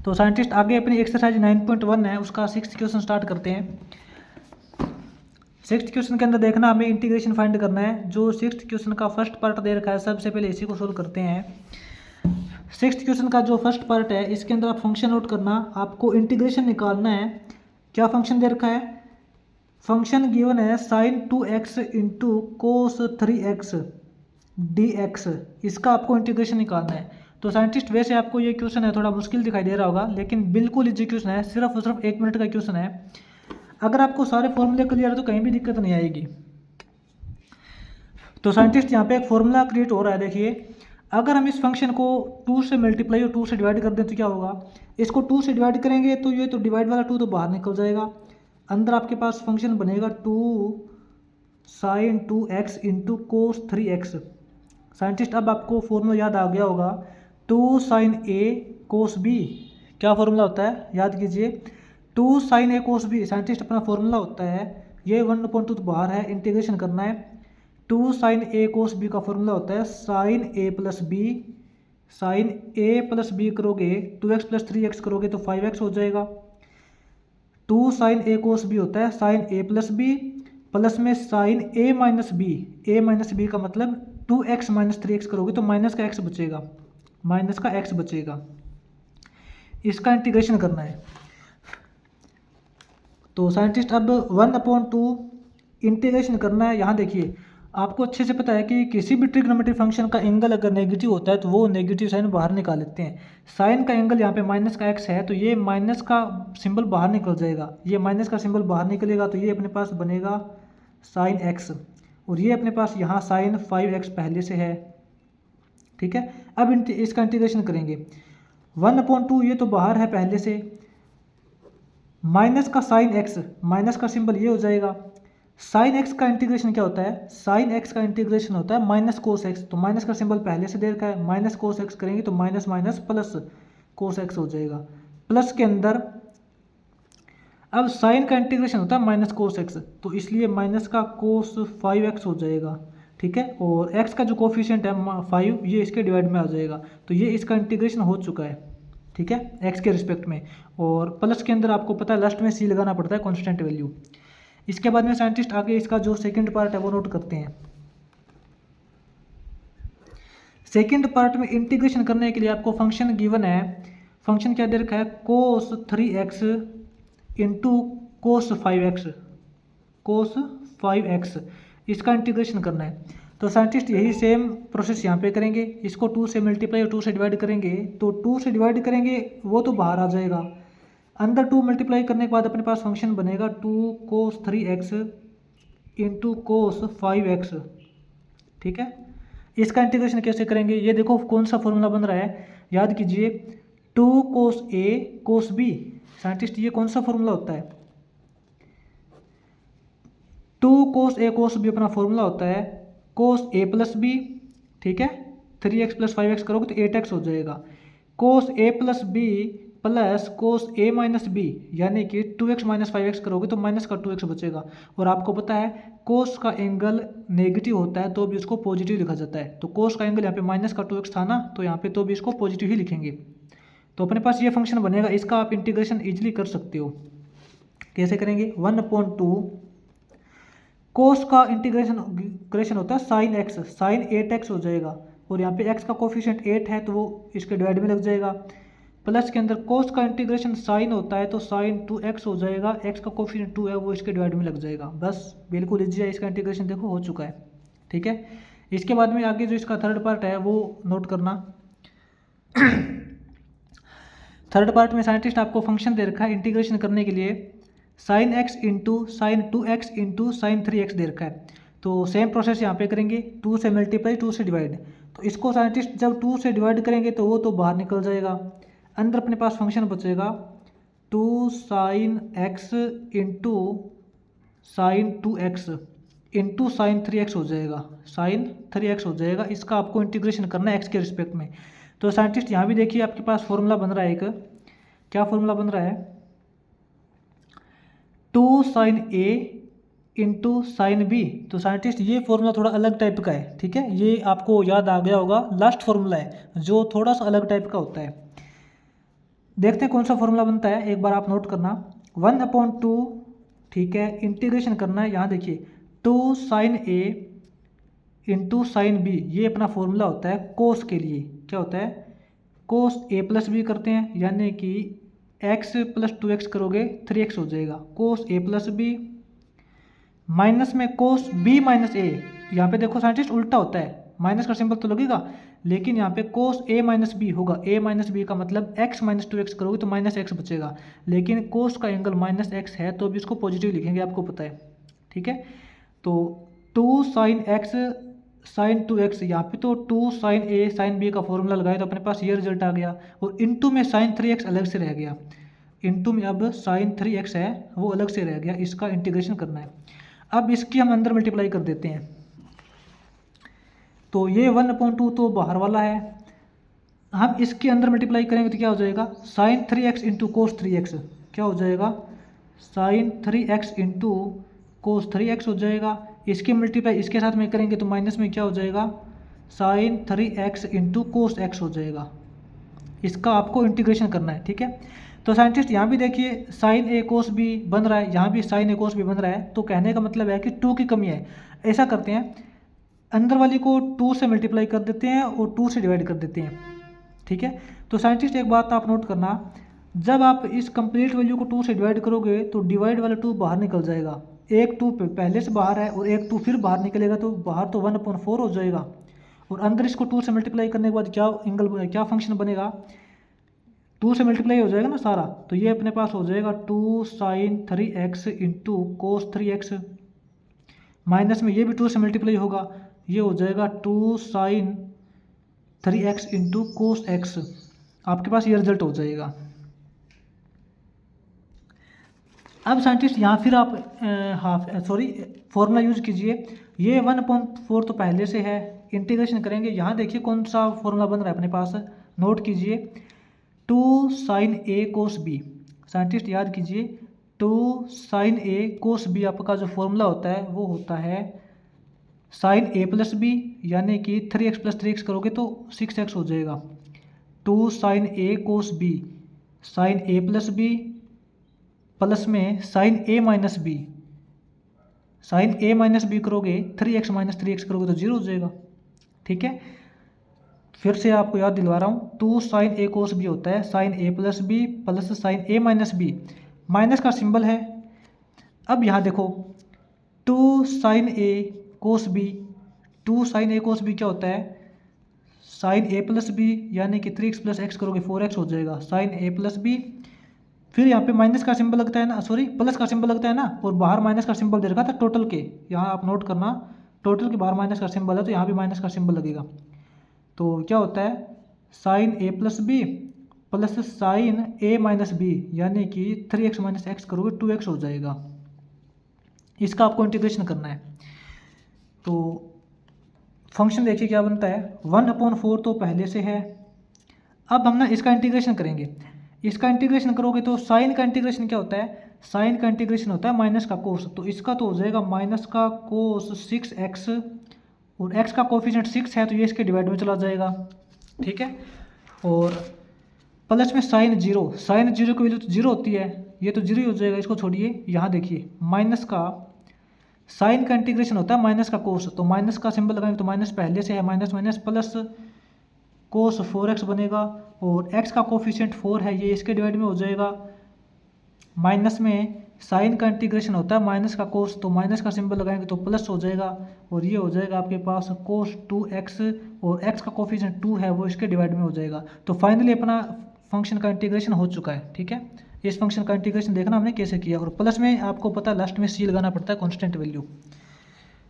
तो साइंटिस्ट आगे अपनी एक्सरसाइज 9.1 है उसका 6th क्वेश्चन स्टार्ट करते हैं। 6th क्वेश्चन के अंदर देखना हमें इंटीग्रेशन फाइंड करना है। जो 6th क्वेश्चन का फर्स्ट पार्ट दे रखा है सबसे पहले इसी को सोल्व करते हैं। 6th क्वेश्चन का जो फर्स्ट पार्ट है इसके अंदर आप फंक्शन नोट करना, आपको इंटीग्रेशन निकालना है। क्या फंक्शन दे रखा है? फंक्शन गिवन है sin 2x into cos 3x dx, इसका आपको इंटीग्रेशन निकालना है। तो साइंटिस्ट वैसे आपको ये क्वेश्चन है थोड़ा मुश्किल दिखाई दे रहा होगा, लेकिन बिल्कुल इजी क्वेश्चन है, सिर्फ और सिर्फ 1 मिनट का क्वेश्चन है। अगर आपको सारे फॉर्मूले क्लियर है तो कहीं भी दिक्कत नहीं आएगी। तो साइंटिस्ट यहाँ पे एक फॉर्मूला क्रिएट हो रहा है, देखिए। अगर हम इस फंक्शन को 2 से मल्टीप्लाई और 2 से डिवाइड कर दें तो क्या होगा? इसको 2 से डिवाइड करेंगे तो ये तो डिवाइड वाला 2 तो बाहर निकल जाएगा। अंदर आपके पास फंक्शन बनेगा 2 sin 2x into cos 3x। Scientist अब आपको फॉर्मूला याद आ गया होगा, 2 sin a कोस b। क्या फॉर्मूला होता है याद कीजिए, 2 sin a cos b। Scientist अपना फॉर्मूला होता है, ये 1/2 तो बाहर है, इंटीग्रेशन करना है। 2 sin a कोस b का फॉर्मूला होता है sin a plus b। sin a plus b करोगे 2x प्लस 3x करोगे तो 5x हो जाएगा। 2 sin a कोस b होता है sin a plus b plus में sin a minus b। a minus b का मतलब 2x माइनस 3x करोगे तो माइनस का x बचेगा, माइनस का x बचेगा। इसका इंटीग्रेशन करना है। तो साइंटिस्ट अब 1/2 इंटीग्रेशन करना है। यहाँ देखिए आपको अच्छे से पता है कि किसी भी ट्रिग्नोमेट्री फंक्शन का एंगल अगर नेगेटिव होता है तो वो नेगेटिव साइन बाहर निकाल लेते हैं। साइन का एंगल यहाँ पे माइनस का x है तो ये माइनस का सिंबल बाहर निकल जाएगा, ये माइनस का सिंबल बाहर निकलेगा तो ये अपने पास बनेगा साइन x, और ये अपने पास यहाँ साइन 5x पहले से है। ठीक है, अब इसका इंटीग्रेशन करेंगे। 1/2 ये तो बाहर है पहले से, माइनस का साइन x, माइनस का सिंबल ये हो जाएगा। साइन x का इंटीग्रेशन क्या होता है? साइन x का इंटीग्रेशन होता है माइनस कोस x, तो माइनस का सिंबल पहले से दे रखा है, माइनस कोस x करेंगे तो minus minus plus cos x हो जाएगा। प्लस के अंदर अब साइन का इंटीग्रेशन होता है माइनस कोस x, तो इसलिए माइनस का कोस 5x हो जाएगा। ठीक है, और x का जो कोफिशिएंट है 5 ये इसके डिवाइड में आ जाएगा, तो ये इसका इंटीग्रेशन हो चुका है। ठीक है, x के रिस्पेक्ट में। और प्लस के अंदर आपको पता है लास्ट में c लगाना पड़ता है कांस्टेंट वैल्यू। इसके बाद में साइंटिस्ट आगे इसका जो सेकंड पार्ट है वो नोट करते हैं। सेकंड पार्ट में इंटीग्रेशन करने के लिए आपको फंक्शन गिवन है। फंक्शन क्या दे रखा है? कोस 3x इंटू कोस 5x, कोस 5x, इसका इंटीग्रेशन करना है। तो साइंटिस्ट यही सेम प्रोसेस यहाँ पे करेंगे। इसको 2 से मल्टीप्लाई और 2 से डिवाइड करेंगे, तो 2 से डिवाइड करेंगे वो तो बाहर आ जाएगा। अंदर 2 मल्टीप्लाई करने के बाद अपने पास फंक्शन बनेगा 2 कोस 3x इंटू कोस 5x। ठीक है, इसका इंटीग्रेशन कैसे करेंगे? ये देखो कौन सा फॉर्मूला बन रहा है, याद कीजिए 2 कोस a कोस b। साइंटिस्ट ये कौन सा फॉर्मूला होता है? 2 कोस a कोस b अपना फॉर्मूला होता है कोस a प्लस b। ठीक है, 3x प्लस 5x करोगे तो 8x हो जाएगा। कोस a plus b plus cos a minus b, यानी कि 2x माइनस 5x करोगे तो माइनस का 2x बचेगा। और आपको पता है कोस का एंगल नेगेटिव होता है तो भी उसको पॉजिटिव लिखा जाता है, तो कोस का एंगल यहाँ पे माइनस का 2x था ना, तो यहाँ पे तो भी इसको पॉजिटिव ही लिखेंगे। तो अपने पास ये फंक्शन बनेगा, इसका आप इंटीग्रेशन इजिली कर सकते हो। कैसे करेंगे? 1/2 कोस का इंटीग्रेशन होता है साइन x, साइन 8x हो जाएगा, और यहाँ पे x का कोफिशिएंट 8 है तो वो इसके डिवाइड में लग जाएगा। प्लस के अंदर कोस का इंटीग्रेशन साइन होता है तो साइन 2x हो जाएगा, x का कोफिशिएंट 2 है वो इसके डिवाइड में लग जाएगा। बस बिल्कुल इजी है, इसका इंटीग्रेशन देखो हो चुका है। ठीक है, इसके बाद में आगे जो इसका थर्ड पार्ट है वो नोट करना। थर्ड पार्ट में साइंटिस्ट आपको फंक्शन दे रखा है इंटीग्रेशन करने के लिए, sine x into sine 2x into sine 3x दे रखा है। तो सेम प्रोसेस यहाँ पे करेंगे, 2 से मल्टीप्लाई 2 से डिवाइड। तो इसको साइंटिस्ट जब 2 से डिवाइड करेंगे तो वो तो बाहर निकल जाएगा। अंदर अपने पास फंक्शन बचेगा 2 sine x into sine 2x into sine 3x हो जाएगा, साइन 3x हो जाएगा। इसका आपको इंटीग्रेशन करना है x के रिस्पेक्ट में। तो साइंटिस्ट यहाँ भी देखिए आपके पास फॉर्मूला बन रहा है एक, क्या फॉर्मूला बन रहा है? 2 sine a into sine b। तो साइंटिस्ट ये फॉर्मूला थोड़ा अलग टाइप का है। ठीक है, ये आपको याद आ गया होगा, लास्ट फॉर्मूला है जो थोड़ा सा अलग टाइप का होता है। देखते हैं कौन सा फॉर्मूला बनता है, एक बार आप नोट करना। 1/2, ठीक है, इंटीग्रेशन करना है। यहाँ देखिए 2 साइन ए इंटू साइन बी, ये अपना फॉर्मूला होता है कोस के लिए। क्या होता है? कोस ए प्लस बी करते हैं, यानी कि x प्लस 2x करोगे 3x हो जाएगा। कोस ए प्लस बी माइनस में कोस बी माइनस ए, यहाँ पे देखो साइंटिस्ट उल्टा होता है, माइनस का सिंबल तो लगेगा, लेकिन यहाँ पे कोस ए माइनस बी होगा। ए माइनस बी का मतलब x माइनस 2x करोगे तो माइनस एक्स बचेगा, लेकिन कोस का एंगल माइनस एक्स है तो भी इसको पॉजिटिव लिखेंगे, आपको पता है, ठीक है। तो 2 साइन एक्स साइन 2x, यहाँ पे तो 2 साइन ए साइन बी का फॉर्मूला लगाया तो अपने पास ये रिजल्ट आ गया, और इनटू में साइन 3x अलग से रह गया। इनटू में अब साइन 3x है वो अलग से रह गया, इसका इंटीग्रेशन करना है। अब इसकी हम अंदर मल्टीप्लाई कर देते हैं, तो ये 1/2 तो बाहर वाला है, हम इसके अंदर मल्टीप्लाई करेंगे तो क्या हो जाएगा? Sign 3x into cos 3x, क्या हो जाएगा? Sign 3x into cos 3x हो जाएगा। इसकी मल्टीप्लाई इसके साथ में करेंगे तो माइनस में क्या हो जाएगा? Sign 3x into cos x हो जाएगा। इसका आपको इंटीग्रेशन करना है, ठीक है। तो साइंटिस्ट यहाँ भी देखिए साइन ए कोस बी बन रहा है, यहाँ भी साइन ए कोस बी बन रहा है, तो कहने का मतलब है कि 2 की कमी है। ऐसा करते हैं, अंदर वाली को 2 से मल्टीप्लाई कर देते हैं और 2 से डिवाइड कर देते हैं, ठीक है। तो साइंटिस्ट एक बात आप नोट करना, जब आप इस कंप्लीट वैल्यू को 2 से डिवाइड करोगे तो डिवाइड वाला 2 बाहर निकल जाएगा। एक 2 पहले से बाहर है और एक 2 फिर बाहर निकलेगा, तो बाहर तो 1/4 हो जाएगा, और अंदर इसको 2 से मल्टीप्लाई करने के बाद क्या फंक्शन बनेगा? 2 से मल्टीप्लाई हो जाएगा ना सारा, तो ये अपने पास हो जाएगा 2 sign 3x into cos 3x, minus में ये भी 2 से मल्टीप्लाई होगा, ये हो जाएगा 2 sign 3x into cos x। आपके पास ये रिजल्ट हो जाएगा। अब साइंटिस्ट यहाँ फिर आप फॉर्मूला यूज कीजिए। ये 1/4 तो पहले से है, इंटीग्रेशन करेंगे। यहाँ देखिए कौन सा फॉर्मूला बन रहा है अपने पास, नोट कीजिए 2 साइन ए कोस बी। साइंटिस्ट याद कीजिए 2 साइन ए कोस बी आपका जो फॉर्मूला होता है वो होता है साइन ए प्लस बी, यानी कि 3x प्लस 3x करोगे तो 6x हो जाएगा। 2 साइन ए कोस बी, साइन ए प्लस बी प्लस में साइन ए माइनस बी, साइन ए माइनस बी करोगे 3x माइनस 3x करोगे तो 0 हो जाएगा, ठीक है। फिर से आपको याद दिलवा रहा हूँ, 2 साइन ए कोस बी होता है साइन ए प्लस बी प्लस साइन ए माइनस बी, माइनस का सिंबल है। अब यहाँ देखो 2 साइन ए कोस बी, 2 साइन ए कोस बी क्या होता है? साइन ए प्लस बी, यानी कि 3x प्लस x करोगे 4x हो जाएगा, साइन ए प्लस बी। फिर यहाँ पे माइनस का सिंबल लगता है ना, सॉरी प्लस का सिंबल लगता है ना, और बाहर माइनस का सिंबल दे रखा था टोटल के, यहाँ आप नोट करना टोटल के बाहर माइनस का सिंबल है, तो यहाँ भी माइनस का सिंबल लगेगा। तो क्या होता है? साइन ए प्लस बी प्लस साइन ए माइनस बी, यानी कि 3x माइनस एक्स करोगे 2x हो जाएगा। इसका आपको इंटीग्रेशन करना है। तो फंक्शन देखिए क्या बनता है, 1/4 तो पहले से है। अब हम ना इसका इंटीग्रेशन करेंगे। इसका इंटीग्रेशन करोगे तो साइन का इंटीग्रेशन क्या होता है? साइन का इंटीग्रेशन होता है माइनस का कोस, तो इसका तो हो जाएगा माइनस का कोस 6x, और x का कोफिशिएंट 6 है तो ये इसके डिवाइड में चला जाएगा, ठीक है। और प्लस में साइन 0, साइन 0 की वैल्यू तो 0 होती है, ये तो 0 ही हो जाएगा, इसको छोड़िए। यहाँ देखिए माइनस का साइन का इंटीग्रेशन होता है माइनस का कोस, तो माइनस का सिंबल लगाएंगे तो माइनस पहले से है, minus minus plus cos 4x बनेगा, और x का कोफिशिएंट 4 है, ये इसके डिवाइड में हो जाएगा। माइनस में साइन का इंटीग्रेशन होता है माइनस का कोस, तो माइनस का सिंबल लगाएंगे तो प्लस हो जाएगा, और ये हो जाएगा आपके पास कोस 2x, और x का कोफिशिएंट 2 है वो इसके डिवाइड में हो जाएगा। तो फाइनली अपना फंक्शन का इंटीग्रेशन हो चुका है, ठीक है। इस फंक्शन का इंटीग्रेशन देखना हमने कैसे किया, और प्लस में आपको पता है लास्ट में सी लगाना पड़ता है कांस्टेंट वैल्यू।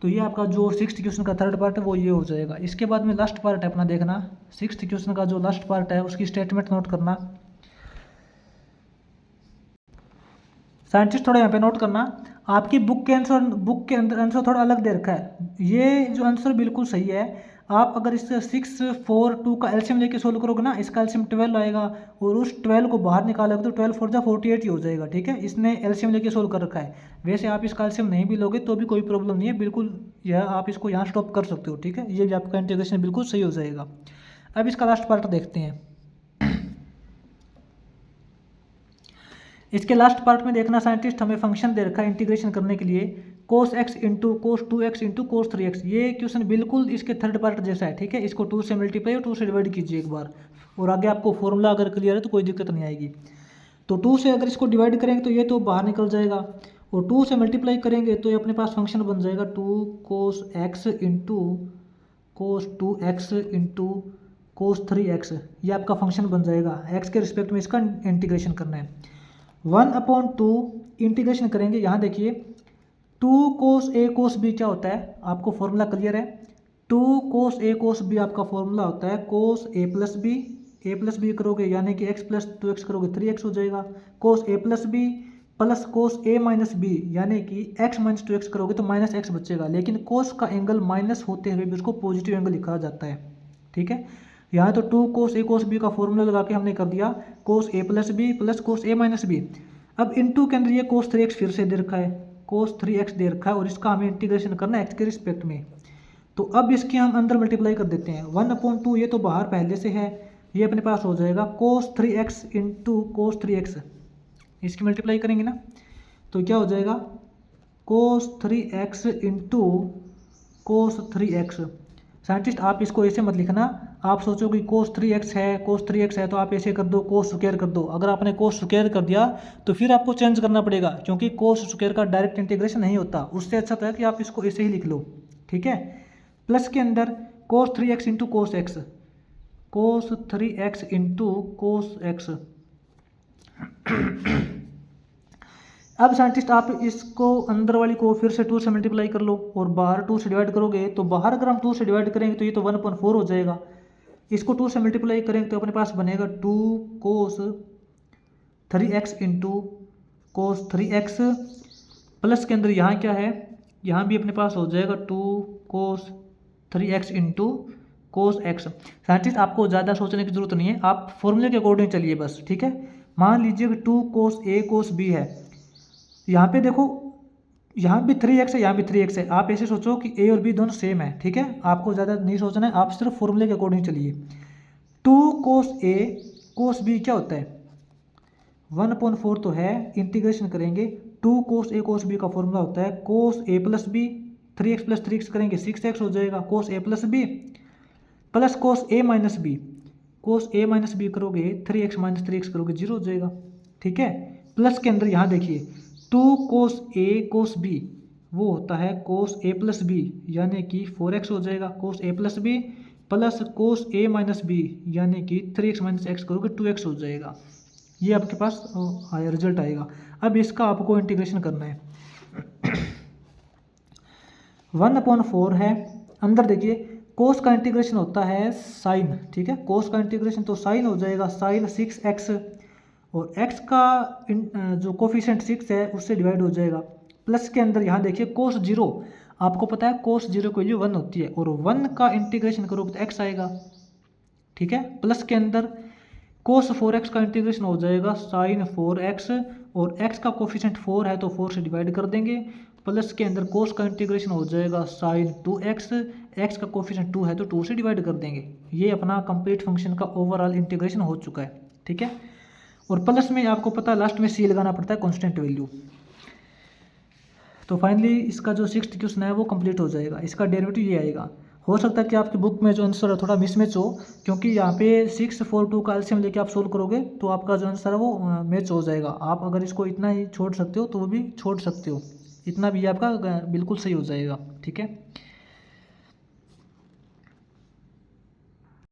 तो ये आपका जो 6th क्वेश्चन का थर्ड पार्ट है वो ये हो जाएगा। इसके बाद में लास्ट पार्ट है अपना देखना, 6th क्वेश्चन का जो लास्ट पार्ट है उसकी स्टेटमेंट नोट करना। साइंटिस्ट थोड़ा यहाँ पे नोट करना, आपकी बुक के अंदर आंसर थोड़ा अलग दे रखा है। ये जो आंसर बिल्कुल सही है, आप अगर इससे 6, 4, 2 का एलसीएम लेके सोल्व करोगे ना, इसका एलसीएम 12 आएगा, और उस 12 को बाहर निकालोगे तो 12 4 जा 48 ही हो जाएगा, ठीक है। इसने एलसीएम लेके सोल्व कर रखा है। वैसे आप इसका एलसीएम नहीं भी लोगे तो भी कोई प्रॉब्लम नहीं है, बिल्कुल यह आप इसको यहाँ स्टॉप कर सकते हो, ठीक है। ये भी आपका इंटीग्रेशन बिल्कुल सही हो जाएगा। अब इसका लास्ट पार्ट देखते हैं। इसके लास्ट पार्ट में देखना साइंटिस्ट, हमें फंक्शन दे रखा है इंटीग्रेशन करने के लिए cos x into cos 2x into cos 3x। ये क्वेश्चन बिल्कुल इसके थर्ड पार्ट जैसा है, ठीक है। इसको 2 से मल्टीप्लाई और 2 से डिवाइड कीजिए एक बार, और आगे आपको फॉर्मूला अगर क्लियर है तो कोई दिक्कत नहीं आएगी। तो 2 से अगर इसको डिवाइड करेंगे तो ये तो बाहर निकल जाएगा, और 2 से मल्टीप्लाई करेंगे तो ये अपने पास फंक्शन बन जाएगा 2 cos x into cos 2x into cos 3x। ये आपका फंक्शन बन जाएगा। x के रिस्पेक्ट में इसका इंटीग्रेशन करना है। 1/2 इंटीग्रेशन करेंगे, यहाँ देखिए 2 cos a cos b क्या होता है, आपको फॉर्मूला क्लियर है। 2 cos a cos b आपका फॉर्मूला होता है cos a प्लस b करोगे यानी कि x प्लस 2x करोगे 3x हो जाएगा। cos a plus b plus cos a minus b यानी कि x माइनस 2x करोगे तो माइनस x बचेगा, लेकिन cos का एंगल माइनस होते हुए भी उसको पॉजिटिव एंगल लिखा जाता है, ठीक है। यहाँ तो 2 cos a cos b का फॉर्मूला लगा के हमने कर दिया cos a plus b plus cos a minus b। अब इनटू के अंदर ये cos 3x फिर से दे रखा है, cos 3x दे रखा है, और इसका हमें इंटीग्रेशन करना है x के रिस्पेक्ट में। तो अब इसकी हम अंदर मल्टीप्लाई कर देते हैं। 1/2 ये तो बाहर पहले से है, ये अपने पास हो जाएगा cos 3x into cos 3x। इसकी मल्टीप्लाई करेंगे ना तो क्या हो जाएगा cos 3x into cos 3x। Scientist आप इसको ऐसे मत लिखना, आप सोचो कि cos 3x है, cos 3x है तो आप ऐसे कर दो cos स्क्वायर कर दो। अगर आपने cos स्क्वायर कर दिया तो फिर आपको चेंज करना पड़ेगा, क्योंकि cos स्क्वायर का डायरेक्ट इंटीग्रेशन नहीं होता। उससे अच्छा तो है कि आप इसको ऐसे ही लिख लो, ठीक है। प्लस के अंदर cos 3x into cos x, cos 3x into cos x। अब साइंटिस्ट आप इसको अंदर वाली को फिर से 2 से मल्टीप्लाई कर लो, और बाहर 2 से डिवाइड करोगे तो बाहर अगर हम 2 से डिवाइड करेंगे तो ये तो 1/4 हो जाएगा। इसको 2 से मल्टीप्लाई करेंगे तो अपने पास बनेगा 2 cos 3x into cos 3x। Plus के अंदर यहाँ क्या है, यहाँ भी अपने पास हो जाएगा 2 cos 3x into cos x। Scientist आपको ज़्यादा सोचने की जरूरत नहीं है, आप फॉर्मूले के अकॉर्डिंग चलिए बस, ठीक है। मान लीजिए कि 2 cos a cos b है, यहाँ पे देखो यहाँ भी 3x है, यहाँ भी 3x है। आप ऐसे सोचो कि a और b दोनों सेम है, ठीक है। आपको ज़्यादा नहीं सोचना है, आप सिर्फ फॉर्मूले के अकॉर्डिंग चलिए। 2 cos a cos b क्या होता है 1/4 तो है, इंटीग्रेशन करेंगे 2 cos a cos b का फॉर्मूला होता है cos a plus b, 3x plus 3x करेंगे 6x हो जाएगा, cos a plus b plus cos a minus b, cos a minus b करोगे 3x माइनस 3x करोगे 0 हो जाएगा, ठीक है। प्लस के अंदर यहाँ देखिए 2 cos a cos b वो होता है cos a प्लस b यानी कि 4x हो जाएगा, cos a plus b plus cos a minus b यानी कि 3x माइनस x करोगे 2x हो जाएगा। ये आपके पास रिजल्ट आएगा। अब इसका आपको इंटीग्रेशन करना है। 1/4 है, अंदर देखिए cos का इंटीग्रेशन होता है साइन, ठीक है। cos का इंटीग्रेशन तो साइन हो जाएगा साइन 6x, और x का जो कोफिशिएंट 6 है उससे डिवाइड हो जाएगा। प्लस के अंदर यहाँ देखिए cos 0, आपको पता है cos 0 की वैल्यू 1 होती है, और 1 का इंटीग्रेशन करोगे तो x आएगा, ठीक है। प्लस के अंदर cos 4x का इंटीग्रेशन हो जाएगा sin 4x, और x का कोफिशिएंट 4 है तो 4 से डिवाइड कर देंगे। प्लस के अंदर cos का इंटीग्रेशन हो जाएगा sin 2x, x का कोफिशिएंट 2 है तो 2 से डिवाइड कर देंगे। ये अपना कंप्लीट फंक्शन का ओवरऑल इंटीग्रेशन हो चुका है, ठीक है। और प्लस में आपको पता है लास्ट में सी लगाना पड़ता है कांस्टेंट वैल्यू। तो फाइनली इसका जो 6th क्वेश्चन है वो कंप्लीट हो जाएगा, इसका डेरिवेटिव ये आएगा। हो सकता है कि आपकी बुक में जो आंसर है थोड़ा मिसमैच हो, क्योंकि यहाँ पे 6 4 2 का एलसीएम लेके आप सोल्व करोगे तो आपका जो आंसर है वो मैच हो जाएगा। आप अगर इसको इतना ही छोड़ सकते हो तो वो भी छोड़ सकते हो, इतना भी आपका बिल्कुल सही हो जाएगा, ठीक है।